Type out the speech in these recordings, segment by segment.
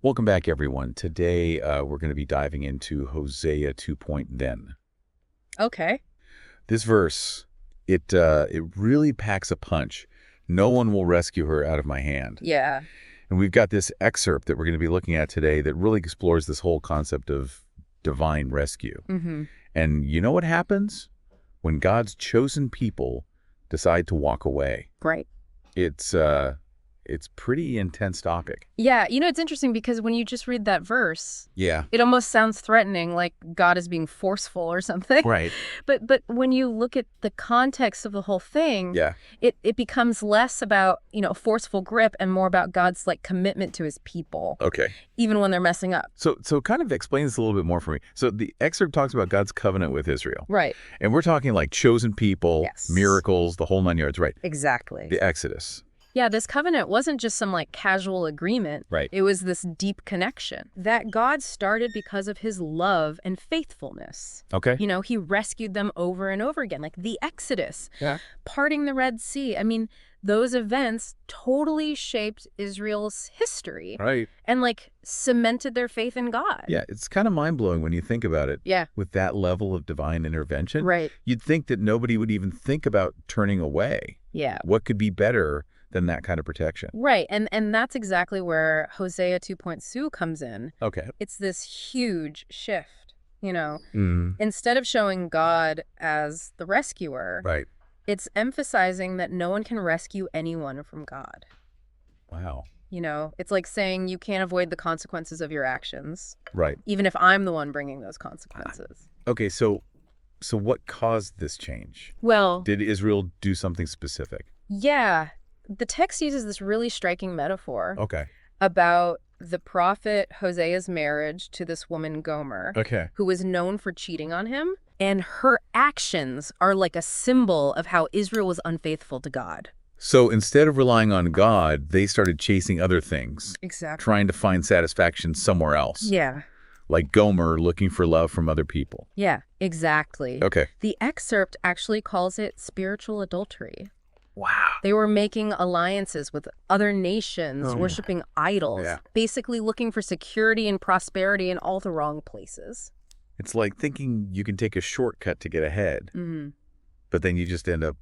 Welcome back, everyone. Today, we're going to be diving into Hosea 2.then. Okay. This verse, it really packs a punch. No one will rescue her out of my hand. Yeah. And we've got this excerpt that we're going to be looking at today that really explores this whole concept of divine rescue. Mm-hmm. And you know what happens when God's chosen people decide to walk away? Right. It's pretty intense topic. Yeah. It's interesting because when you just read that verse, Yeah. it almost sounds threatening, like God is being forceful or something. Right. But when you look at the context of the whole thing, Yeah. it becomes less about, a forceful grip and more about God's commitment to his people, Okay. even when they're messing up. So kind of explain this a little bit more for me. So the excerpt talks about God's covenant with Israel. Right. And we're talking like chosen people, Yes. miracles, the whole 9 yards, right? Exactly. The Exodus. Yeah, this covenant wasn't just some casual agreement. Right. It was this deep connection that God started because of his love and faithfulness. Okay. He rescued them over and over again, like the Exodus, Yeah. parting the Red Sea. I mean, those events totally shaped Israel's history Right. and cemented their faith in God. Yeah, it's kind of mind-blowing when you think about it. Yeah. With that level of divine intervention. Right. You'd think that nobody would even think about turning away. Yeah. What could be better than that kind of protection? Right. And that's exactly where Hosea 2.2 comes in. Okay. It's this huge shift, Mm-hmm. Instead of showing God as the rescuer, Right. it's emphasizing that no one can rescue anyone from God. Wow. It's like saying you can't avoid the consequences of your actions, Right. even if I'm the one bringing those consequences. Okay, so what caused this change? Well, Did Israel do something specific? yeah, the text uses this really striking metaphor Okay. about the prophet Hosea's marriage to this woman Gomer, Okay. who was known for cheating on him. And her actions are like a symbol of how Israel was unfaithful to God. So instead of relying on God, they started chasing other things, Exactly. trying to find satisfaction somewhere else. Yeah. Like Gomer looking for love from other people. Yeah, exactly. Okay. The excerpt actually calls it spiritual adultery. Wow. They were making alliances with other nations, Oh. worshiping idols, Yeah. basically looking for security and prosperity in all the wrong places. It's like thinking you can take a shortcut to get ahead, Mm-hmm. but then you just end up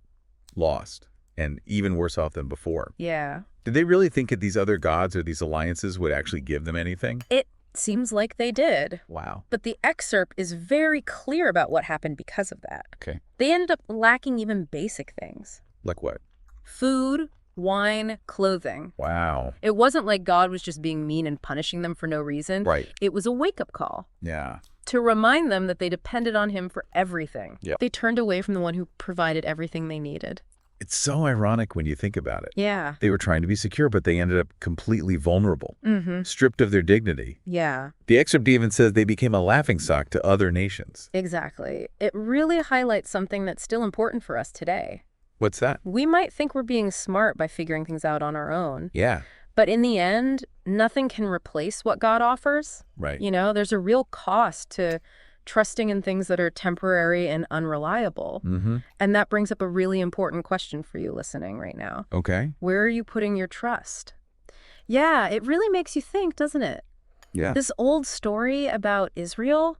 lost and even worse off than before. Yeah. Did they really think that these other gods or these alliances would actually give them anything? It seems like they did. Wow. But the excerpt is very clear about what happened because of that. Okay. They ended up lacking even basic things. Like what? Food, wine, clothing. Wow. It wasn't like God was just being mean and punishing them for no reason. Right. It was a wake-up call Yeah. to remind them that they depended on him for everything. Yep. They turned away from the one who provided everything they needed. It's so ironic when you think about it. Yeah. They were trying to be secure, but they ended up completely vulnerable, Mm-hmm. stripped of their dignity. Yeah, The excerpt even says they became a laughingstock to other nations. exactly. It really highlights something that's still important for us today. What's that? We might think we're being smart by figuring things out on our own, Yeah. but in the end, nothing can replace what God offers. Right. There's a real cost to trusting in things that are temporary and unreliable. Mm-hmm. And that brings up a really important question for you listening right now. Okay. Where are you putting your trust? Yeah, it really makes you think, doesn't it? Yeah. This old story about Israel,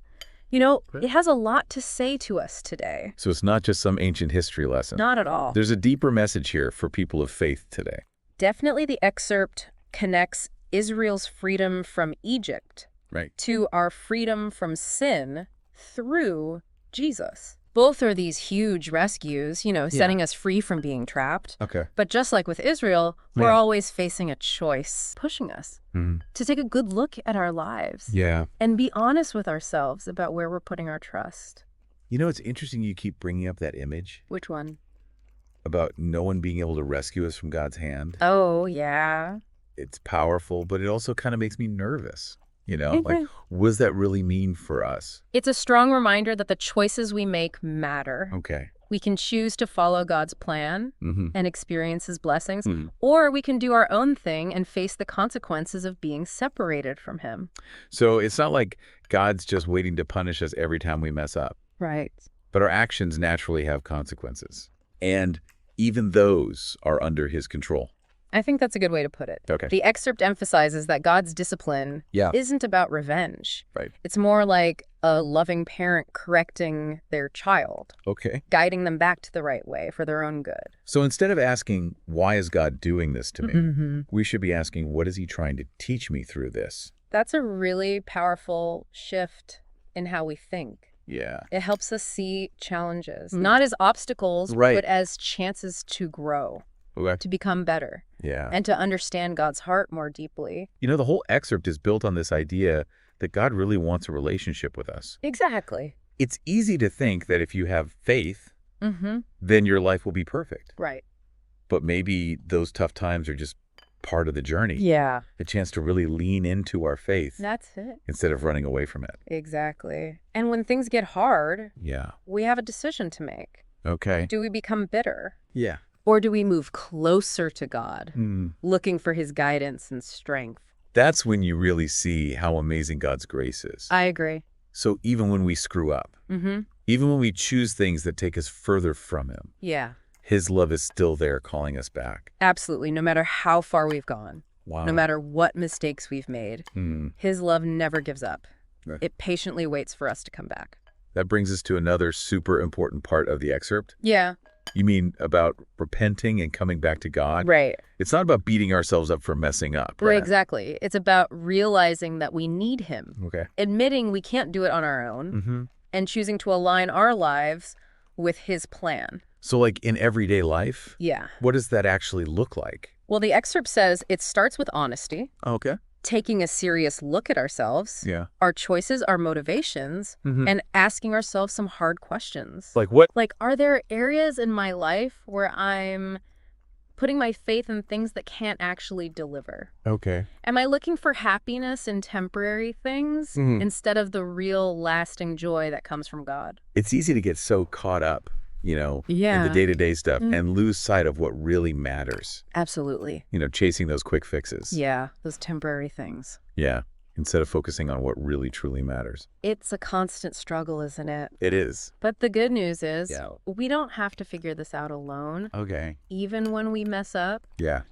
it has a lot to say to us today. So it's not just some ancient history lesson. Not at all. There's a deeper message here for people of faith today. Definitely the excerpt connects Israel's freedom from Egypt Right. to our freedom from sin through Jesus. Both are these huge rescues, setting us free from being trapped. Okay. But just like with Israel, we're Yeah. always facing a choice, pushing us Mm-hmm. to take a good look at our lives Yeah. and be honest with ourselves about where we're putting our trust. It's interesting you keep bringing up that image Which one? about no one being able to rescue us from God's hand. Oh, yeah. It's powerful, but it also kind of makes me nervous. Mhm. Like, what does that really mean for us? It's a strong reminder that the choices we make matter. Okay. We can choose to follow God's plan Mm-hmm. and experience his blessings, Mhm. or we can do our own thing and face the consequences of being separated from him. So it's not like God's just waiting to punish us every time we mess up, Right. but our actions naturally have consequences. And even those are under his control. I think that's a good way to put it. Okay. The excerpt emphasizes that God's discipline isn't about revenge. Right. It's more like a loving parent correcting their child, Okay. guiding them back to the right way for their own good. So instead of asking, why is God doing this to me, we should be asking, what is he trying to teach me through this? That's a really powerful shift in how we think. Yeah. It helps us see challenges, not as obstacles, but as chances to grow, to become better, and to understand God's heart more deeply. You know, the whole excerpt is built on this idea that God really wants a relationship with us. Exactly. It's easy to think that if you have faith, then your life will be perfect. Right. But maybe those tough times are just part of the journey. Yeah. A chance to really lean into our faith. That's it. Instead of running away from it. Exactly. And when things get hard, we have a decision to make. Okay. Do we become bitter? Yeah. Or do we move closer to God, looking for his guidance and strength? That's when you really see how amazing God's grace is. I agree. So even when we screw up, even when we choose things that take us further from him, his love is still there calling us back. Absolutely. No matter how far we've gone, Wow. no matter what mistakes we've made, his love never gives up. It patiently waits for us to come back. That brings us to another super important part of the excerpt. Yeah. You mean about repenting and coming back to God? Right. It's not about beating ourselves up for messing up, Right, exactly. It's about realizing that we need him. Okay. Admitting we can't do it on our own, and choosing to align our lives with his plan. So like in everyday life? Yeah. What does that actually look like? Well, the excerpt says it starts with honesty. Okay. Taking a serious look at ourselves, our choices, our motivations, and asking ourselves some hard questions. Like what? Like, are there areas in my life where I'm putting my faith in things that can't actually deliver? Okay. Am I looking for happiness in temporary things instead of the real lasting joy that comes from God? It's easy to get so caught up, you know, in the day-to-day stuff and lose sight of what really matters. Absolutely. You know, chasing those quick fixes. Yeah, those temporary things. Yeah, instead of focusing on what really, truly matters. It's a constant struggle, isn't it? It is. But the good news is we don't have to figure this out alone. Okay. Even when we mess up,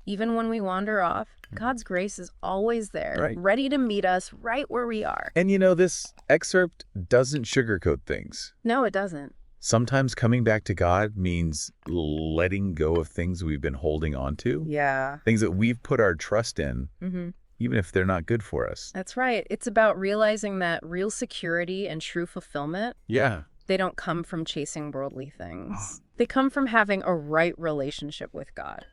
even when we wander off, God's grace is always there, ready to meet us right where we are. And you know, this excerpt doesn't sugarcoat things. No, it doesn't. Sometimes coming back to God means letting go of things we've been holding on to. Yeah. Things that we've put our trust in, even if they're not good for us. That's right. It's about realizing that real security and true fulfillment, they don't come from chasing worldly things. They come from having a right relationship with God.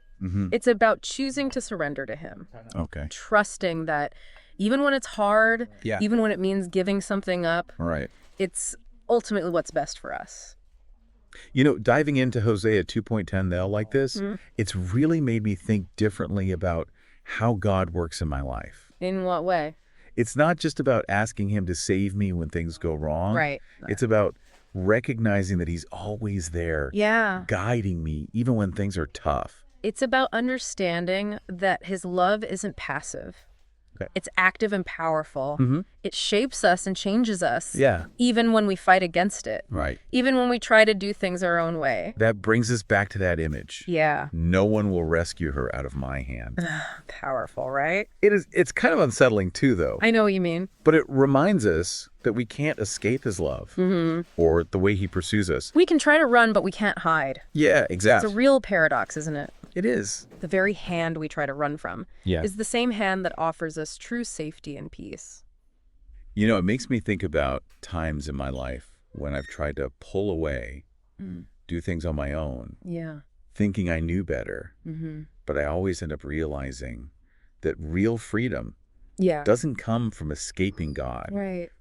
It's about choosing to surrender to him. Okay. Trusting that even when it's hard, even when it means giving something up, it's ultimately what's best for us. You know, diving into Hosea 2.10 now like this, it's really made me think differently about how God works in my life. In what way? It's not just about asking him to save me when things go wrong. Right. It's about recognizing that he's always there, guiding me even when things are tough. It's about understanding that his love isn't passive. It's active and powerful. It shapes us and changes us. Even when we fight against it. Even when we try to do things our own way. That brings us back to that image. No one will rescue her out of my hand. Powerful, right? It's kind of unsettling too, though. I know what you mean. But it reminds us that we can't escape his love or the way he pursues us. We can try to run, but we can't hide. Yeah, exactly. It's a real paradox, isn't it? It is. The very hand we try to run from is the same hand that offers us true safety and peace. You know, it makes me think about times in my life when I've tried to pull away, do things on my own, thinking I knew better. But I always end up realizing that real freedom doesn't come from escaping God,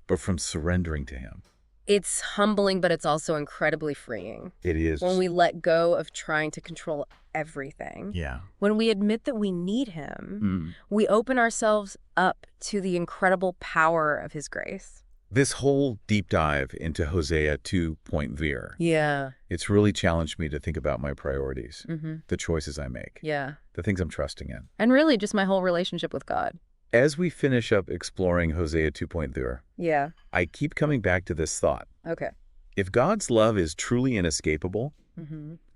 but from surrendering to him. It's humbling, but it's also incredibly freeing. It is. When we let go of trying to control everything. When we admit that we need him, we open ourselves up to the incredible power of his grace. This whole deep dive into Hosea 2.0. It's really challenged me to think about my priorities, the choices I make, the things I'm trusting in. And really just my whole relationship with God. As we finish up exploring Hosea 2.0, I keep coming back to this thought. If God's love is truly inescapable,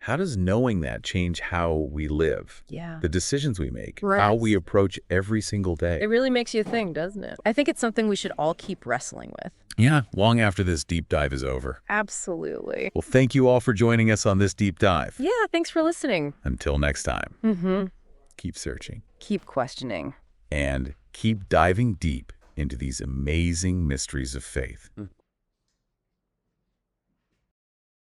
How does knowing that change how we live? Yeah. The decisions we make, Right. how we approach every single day? It really makes you think, doesn't it? I think it's something we should all keep wrestling with. Yeah, long after this deep dive is over. Absolutely. Well, thank you all for joining us on this deep dive. Yeah, thanks for listening. Until next time, keep searching. Keep questioning. And keep diving deep into these amazing mysteries of faith.